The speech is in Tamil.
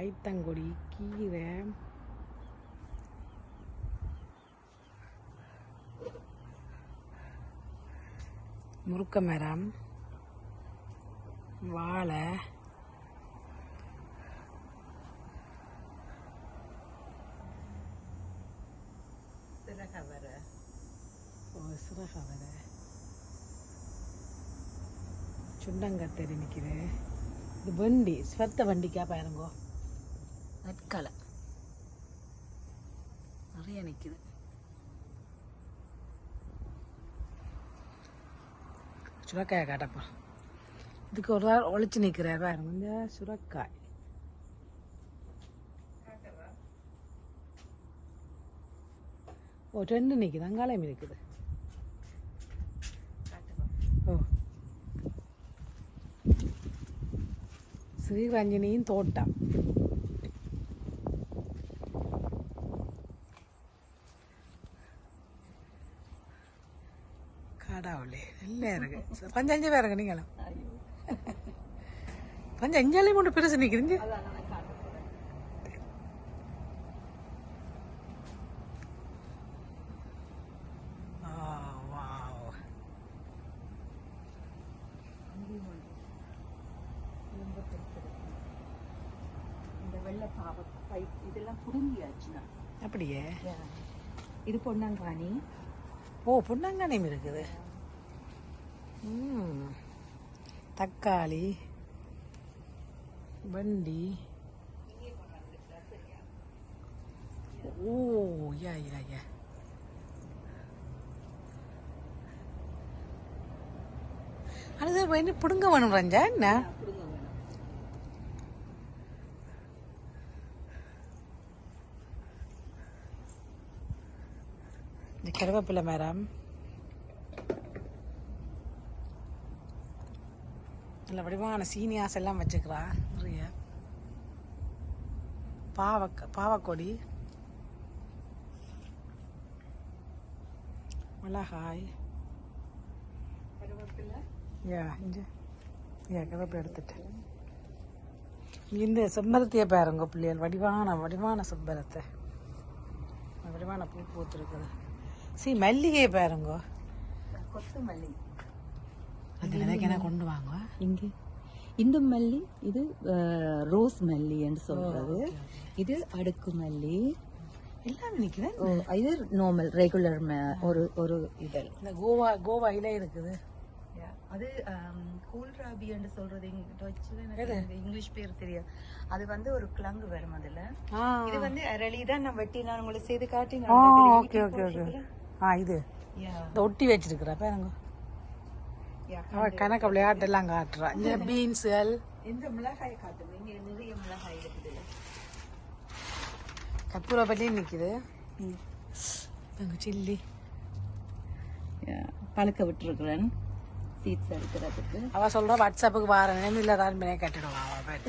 பைத்தங்கொடி, கீரை, முருக்க மரம், வாழை, சிறகவரை, சுண்டங்கத்தரி நிற்குது. இது வண்டி, ஸ்வத்த வண்டிக்கா பாருங்கோ. நற்கலை நிறைய நிற்குது. சுரக்காயை காட்டப்பா. இதுக்கு ஒரு நாள் ஒழிச்சு நிற்கிறார் பாருங்க. இந்த சுரக்காய் ஓ 2 நிற்குது. அங்காலையும் இருக்குது. ஓ ஸ்ரீரஞ்சனியின் தோட்டம். காடாவளே நல்லா இருக்கு. 5 பேருங்க நீங்களும் 5 மட்டும் பெருசு நிற்கிறீங்க. இதெல்லாம் புடுங்கியாச்சுன்னா அப்படியே. இது பொன்னாங்கானி. ஓ பொன்னாங்கானியும் இருக்குது. தக்காளி, வண்டி. ஓ யா யா யா. அது என்ன பிடுங்க வேணும் ரஞ்சா? என்ன இந்த கருவேப்பிலை மரம் நல்ல வடிவான சீனியாஸ் எல்லாம் வச்சுக்கிறா. நிறைய பாவக்கொடி, மிளகாய், கருவேப்பிலை. கருவேப்பிலை எடுத்துட்டேன். இந்த செம்பருத்தியை பாருங்க பிள்ளைகள். வடிவான செம்பருத்தை, வடிவான பூ பூத்துருக்குது. மல்லிகையை பாருங்க. கொத்து மல்லி. அது விதைக்கென கொண்டு வாங்க. இங்கே இந்த மல்லி இது ரோஸ் மல்லி என்று சொல்றது. இது அடுக்கு மல்லி. எல்லாம் நினைக்கிறேன். இது நார்மல் ரெகுலர் ஒரு இதழ். இந்த கோவா இலை இருக்குது. அது கூல்ராபி என்று சொல்றது. இங்கிலீஷ் பேர் தெரியாது. அது வந்து ஒரு கிழங்கு வரும். அதுல இது வந்து அரளி தான் நான் வெட்டி நான் உங்களுக்கு செய்து காட்டினேன். இது ஒட்டி வச்சிருக்கிறா பாருங்க. கணக்கு விளையாட்டெல்லாம் காட்டுறா. இந்த பீன்ஸுகள், இந்த மிளகாய் காட்டுங்க. இங்க நிறைய மிளகாய் இருக்குது. கற்பூரப்பள்ளி நிக்குது. சில்லி பழுக்க விட்டுருக்குறேன் சீட்ஸ் எடுக்கிறதுக்கு. அவ சொல்ற வாட்ஸ்அப்புக்கு வார நேரம் இல்ல தான் கட்டிடுவான்.